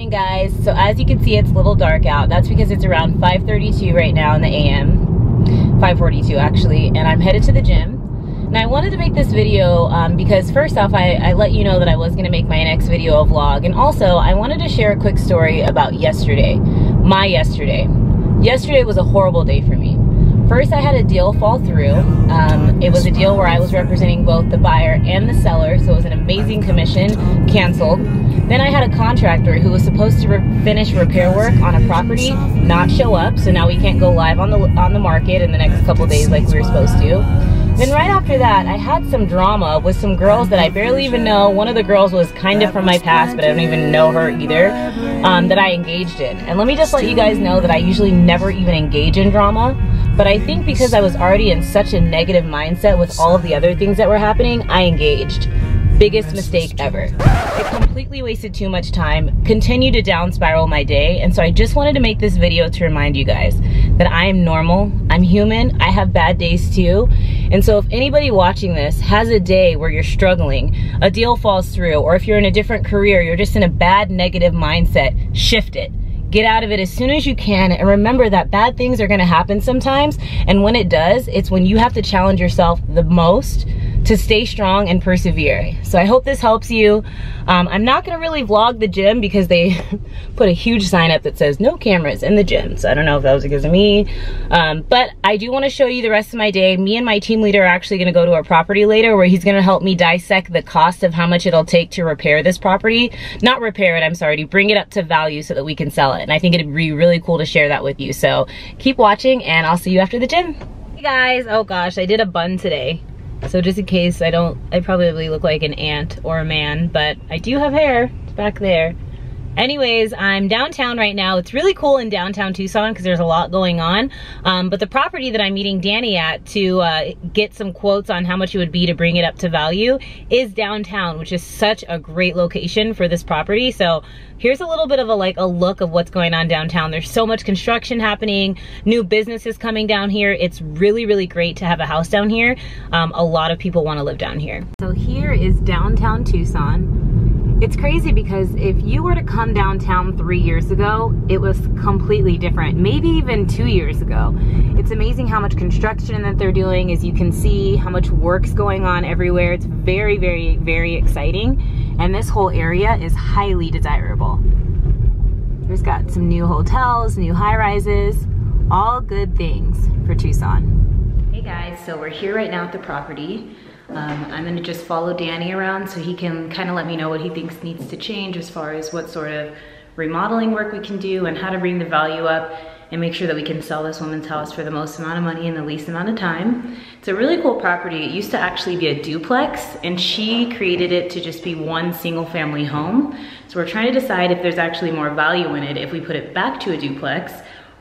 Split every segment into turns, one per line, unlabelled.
morning, guys. So as you can see, it's a little dark out. That's because it's around 5:32 right now in the AM. 5:42 actually, and I'm headed to the gym. And I wanted to make this video because first off, I let you know that I was gonna make my next video a vlog, and also I wanted to share a quick story about yesterday. My yesterday. Yesterday was a horrible day for me. First, I had a deal fall through. It was a deal where I was representing both the buyer and the seller, so it was an amazing commission, canceled. Then I had a contractor who was supposed to finish repair work on a property not show up, so now we can't go live on the market in the next couple days like we were supposed to. Then right after that, I had some drama with some girls that I barely even know. One of the girls was kind of from my past, but I don't even know her either, that I engaged in. And let me just let you guys know that I usually never even engage in drama, but I think because I was already in such a negative mindset with all of the other things that were happening, I engaged. Biggest mistake ever. It completely wasted too much time, continued to down spiral my day, and so I just wanted to make this video to remind you guys that I am normal, I'm human, I have bad days too, and so if anybody watching this has a day where you're struggling, a deal falls through, or if you're in a different career, you're just in a bad negative mindset, shift it. Get out of it as soon as you can, and remember that bad things are gonna happen sometimes, and when it does, it's when you have to challenge yourself the most to stay strong and persevere. So I hope this helps you. I'm not gonna really vlog the gym because they put a huge sign up that says no cameras in the gym. So I don't know if that was because of me. But I do wanna show you the rest of my day. Me and my team leader are actually gonna go to a property later where he's gonna help me dissect the cost of how much it'll take to repair this property. Not repair it, I'm sorry, to bring it up to value so that we can sell it. And I think it'd be really cool to share that with you. So keep watching and I'll see you after the gym. Hey guys, oh gosh, I did a bun today. So just in case I probably look like an ant or a man, but I do have hair. It's back there. Anyways, I'm downtown right now. It's really cool in downtown Tucson because there's a lot going on. But the property that I'm meeting Danny at to get some quotes on how much it would be to bring it up to value is downtown, which is such a great location for this property. So here's a little bit of a look of what's going on downtown. There's so much construction happening, new businesses coming down here. It's really, really great to have a house down here. A lot of people want to live down here. So here is downtown Tucson. It's crazy because if you were to come downtown 3 years ago, it was completely different, maybe even 2 years ago. It's amazing how much construction that they're doing. As you can see, how much work's going on everywhere. It's very, very, very exciting. And this whole area is highly desirable. There's got some new hotels, new high-rises, all good things for Tucson. Hey guys, so we're here right now at the property. I'm gonna just follow Danny around so he can kind of let me know what he thinks needs to change as far as what sort of remodeling work we can do and how to bring the value up and make sure that we can sell this woman's house for the most amount of money in the least amount of time. It's a really cool property. It used to actually be a duplex and she created it to just be one single family home. So we're trying to decide if there's actually more value in it if we put it back to a duplex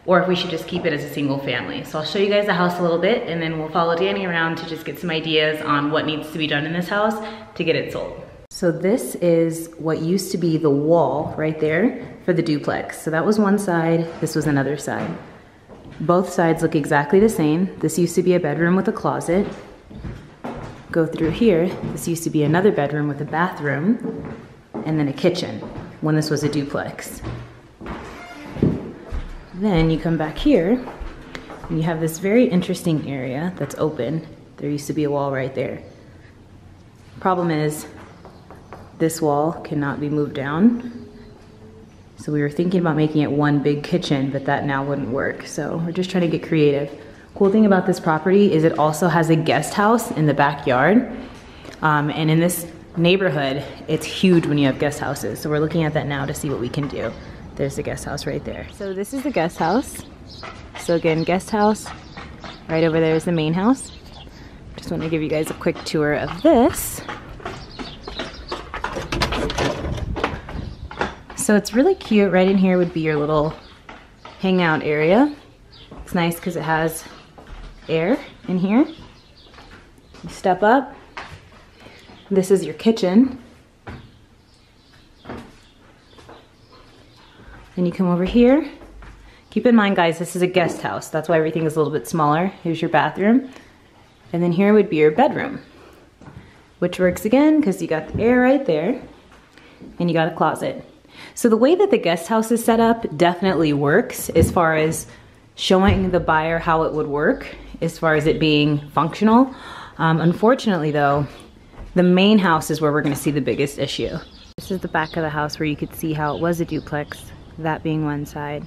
or if we should just keep it as a single family. So I'll show you guys the house a little bit and then we'll follow Danny around to just get some ideas on what needs to be done in this house to get it sold. So this is what used to be the wall right there for the duplex. So that was one side, this was another side. Both sides look exactly the same. This used to be a bedroom with a closet. Go through here, this used to be another bedroom with a bathroom and then a kitchen when this was a duplex. Then you come back here and you have this very interesting area that's open. There used to be a wall right there. Problem is, this wall cannot be moved down. So we were thinking about making it one big kitchen, but that now wouldn't work. So we're just trying to get creative. Cool thing about this property is it also has a guest house in the backyard. And in this neighborhood, it's huge when you have guest houses. So we're looking at that now to see what we can do. There's the guest house right there. So this is the guest house. So again, guest house. Right over there is the main house. Just want to give you guys a quick tour of this. So it's really cute. Right in here would be your little hangout area. It's nice because it has air in here. You step up. This is your kitchen. Then you come over here. Keep in mind, guys, this is a guest house. That's why everything is a little bit smaller. Here's your bathroom. And then here would be your bedroom, which works again because you got the air right there and you got a closet. So the way that the guest house is set up definitely works as far as showing the buyer how it would work, as far as it being functional. Unfortunately though, the main house is where we're gonna see the biggest issue. This is the back of the house where you could see how it was a duplex, that being one side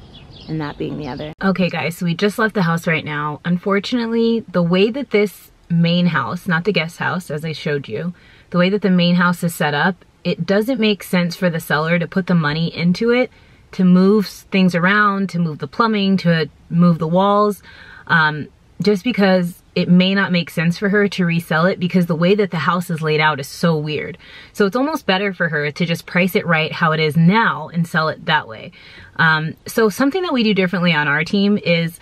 and that being the other. Okay guys, so we just left the house right now. Unfortunately, the way that this main house, not the guest house as I showed you, the way that the main house is set up, it doesn't make sense for the seller to put the money into it, to move things around, to move the plumbing, to move the walls, just because it may not make sense for her to resell it because the way that the house is laid out is so weird. So it's almost better for her to just price it right how it is now and sell it that way. So something that we do differently on our team is,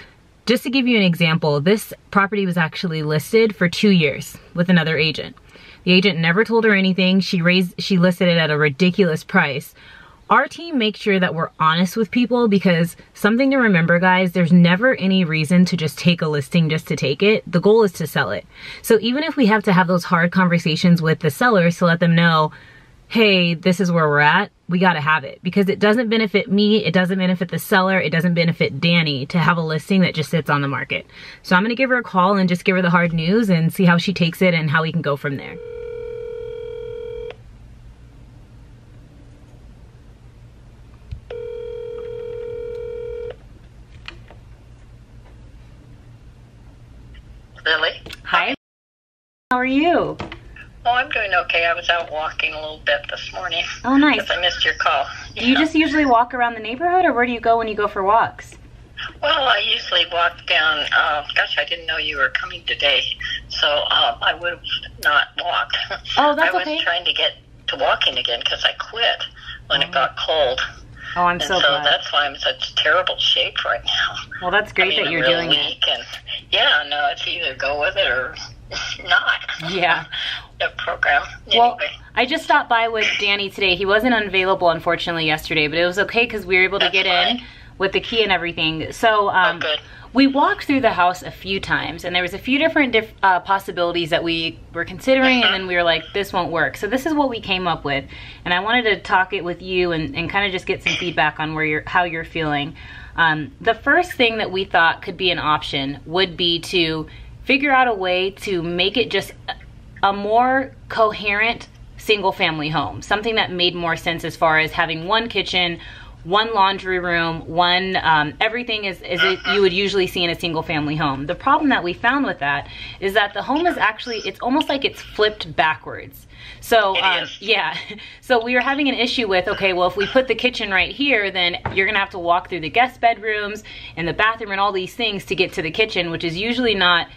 just to give you an example, this property was actually listed for 2 years with another agent. The agent never told her anything. She listed it at a ridiculous price. Our team makes sure that we're honest with people because something to remember, guys, there's never any reason to just take a listing just to take it. The goal is to sell it. So even if we have to have those hard conversations with the sellers to let them know, hey, this is where we're at, we gotta have it because it doesn't benefit me, it doesn't benefit the seller, it doesn't benefit Danny to have a listing that just sits on the market. So I'm gonna give her a call and just give her the hard news and see how she takes it and how we can go from there.
Lily?
Hi, how are you?
Oh, I'm doing okay. I was out walking a little bit this morning.
Oh, nice.
Because I missed your call.
Do you just usually walk around the neighborhood, or where do you go when you go for walks?
Well, I usually walk down, gosh, I didn't know you were coming today, so I would have not walked.
Oh, that's okay.
I was trying to get to walking again because I quit when it got cold.
Oh, I'm so glad.
So that's why I'm in such terrible shape right now.
Well, that's great that you're doing it.
And yeah, no, it's either go with it or not.
Yeah.
The program.
Well,
anyway.
I just stopped by with Danny today. He wasn't available, unfortunately, yesterday, but it was okay because we were able to get in with the key and everything. So
good.
We walked through the house a few times, and there was a few different possibilities that we were considering, and then we were like, this won't work. So this is what we came up with, and I wanted to talk it with you and kind of just get some feedback on how you're feeling. The first thing that we thought could be an option would be to figure out a way to make it just a more coherent single family home, something that made more sense as far as having one kitchen, one laundry room, one everything is you would usually see in a single family home. The problem that we found with that is that the home is actually, it's almost like it's flipped backwards. So yeah, so we were having an issue with, okay, well, if we put the kitchen right here, then you're gonna have to walk through the guest bedrooms and the bathroom and all these things to get to the kitchen, which is usually not,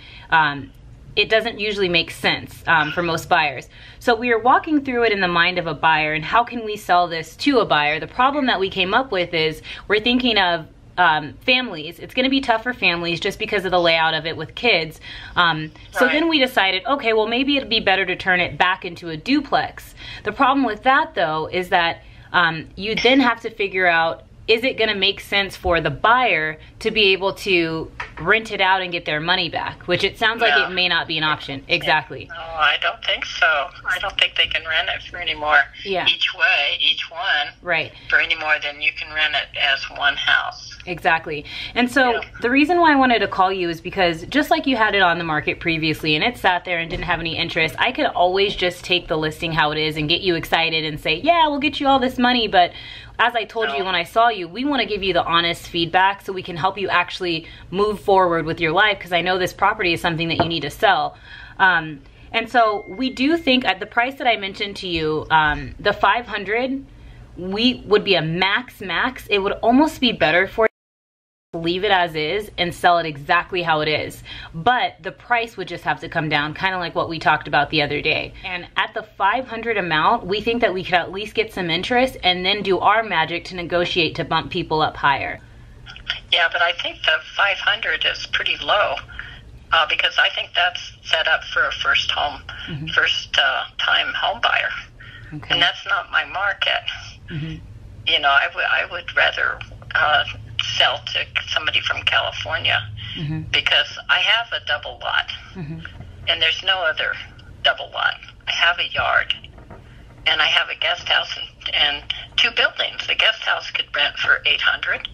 it doesn't usually make sense for most buyers. So we are walking through it in the mind of a buyer and how can we sell this to a buyer. The problem that we came up with is we're thinking of families. It's gonna be tough for families just because of the layout of it with kids. So then we decided, okay, well maybe it'd be better to turn it back into a duplex. The problem with that though is that you then have to figure out, is it gonna make sense for the buyer to be able to rent it out and get their money back? Which it sounds like it may not be an option. Exactly.
No, I don't think so. I don't think they can rent it for any more each one.
Right.
For any more than you can rent it as one house.
Exactly. And so the reason why I wanted to call you is because just like you had it on the market previously and it sat there and didn't have any interest, I could always just take the listing how it is and get you excited and say, yeah, we'll get you all this money. But as I told you when I saw you, we want to give you the honest feedback so we can help you actually move forward with your life, because I know this property is something that you need to sell. And so we do think at the price that I mentioned to you, the 500 would be a max. It would almost be better for leave it as is and sell it exactly how it is, but the price would just have to come down, kind of like what we talked about the other day. And at the 500 amount, we think that we could at least get some interest and then do our magic to negotiate to bump people up higher.
Yeah, but I think the 500 is pretty low because I think that's set up for a first time home buyer. Okay. And that's not my market. You know, I would rather sell to somebody from California because I have a double lot and there's no other double lot. I have a yard and I have a guest house and 2 buildings. The guest house could rent for $800,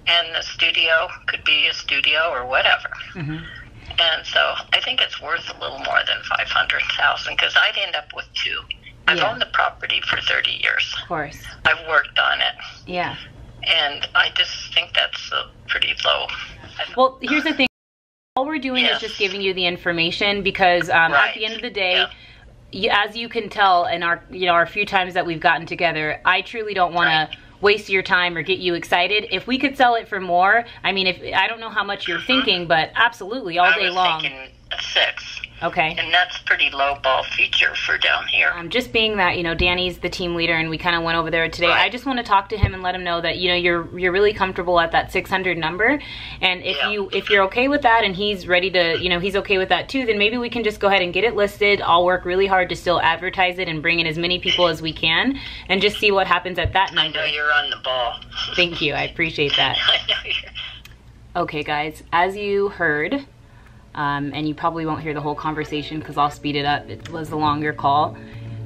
and the studio could be a studio or whatever. And so I think it's worth a little more than $500,000 because I'd end up with 2. I've owned the property for 30 years.
Of course.
I've worked on it.
Yeah.
And I just think that's pretty low.
Well, here's the thing. All we're doing is just giving you the information because at the end of the day, as you can tell in our, our few times that we've gotten together, I truly don't want to waste your time or get you excited. If we could sell it for more, I mean, I don't know how much you're thinking, but absolutely all day long.
I was thinking 6.
Okay.
And that's pretty low ball feature for down here.
Just being that, Danny's the team leader and we kind of went over there today. I just want to talk to him and let him know that, you're really comfortable at that 600 number. And if you're okay with that and he's ready to, he's okay with that too, then maybe we can just go ahead and get it listed. I'll work really hard to still advertise it and bring in as many people as we can and just see what happens at that number.
I know you're on the ball.
Thank you. I appreciate that.
I know you're...
Okay, guys, as you heard, and you probably won't hear the whole conversation because I'll speed it up. It was a longer call.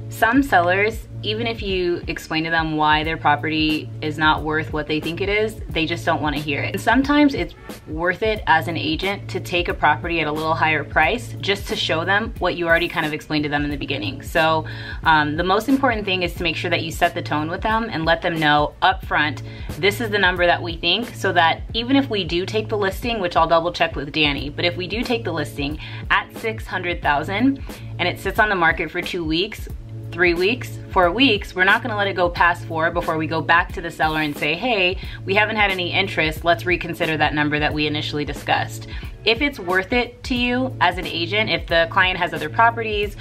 Some sellers, even if you explain to them why their property is not worth what they think it is, they just don't want to hear it. And sometimes it's worth it as an agent to take a property at a little higher price just to show them what you already kind of explained to them in the beginning. So the most important thing is to make sure that you set the tone with them and let them know up front, this is the number that we think, so that even if we do take the listing, which I'll double check with Danny, but if we do take the listing at $600,000 and it sits on the market for 2 weeks, 3 weeks, 4 weeks, we're not going to let it go past 4 before we go back to the seller and say, hey, we haven't had any interest, let's reconsider that number that we initially discussed. If it's worth it to you as an agent, if the client has other properties,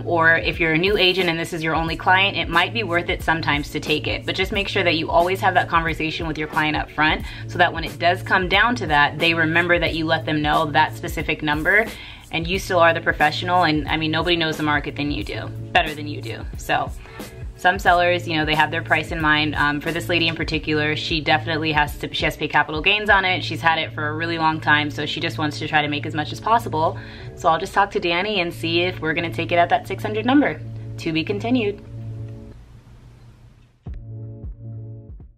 or if you're a new agent and this is your only client, it might be worth it sometimes to take it. But just make sure that you always have that conversation with your client up front so that when it does come down to that, they remember that you let them know that specific number and you still are the professional. And I mean, nobody knows the market better than you do. So some sellers, they have their price in mind. For this lady in particular, she definitely has to pay capital gains on it. She's had it for a really long time, so she just wants to try to make as much as possible. So I'll just talk to Danny and see if we're gonna take it at that 600 number. To be continued.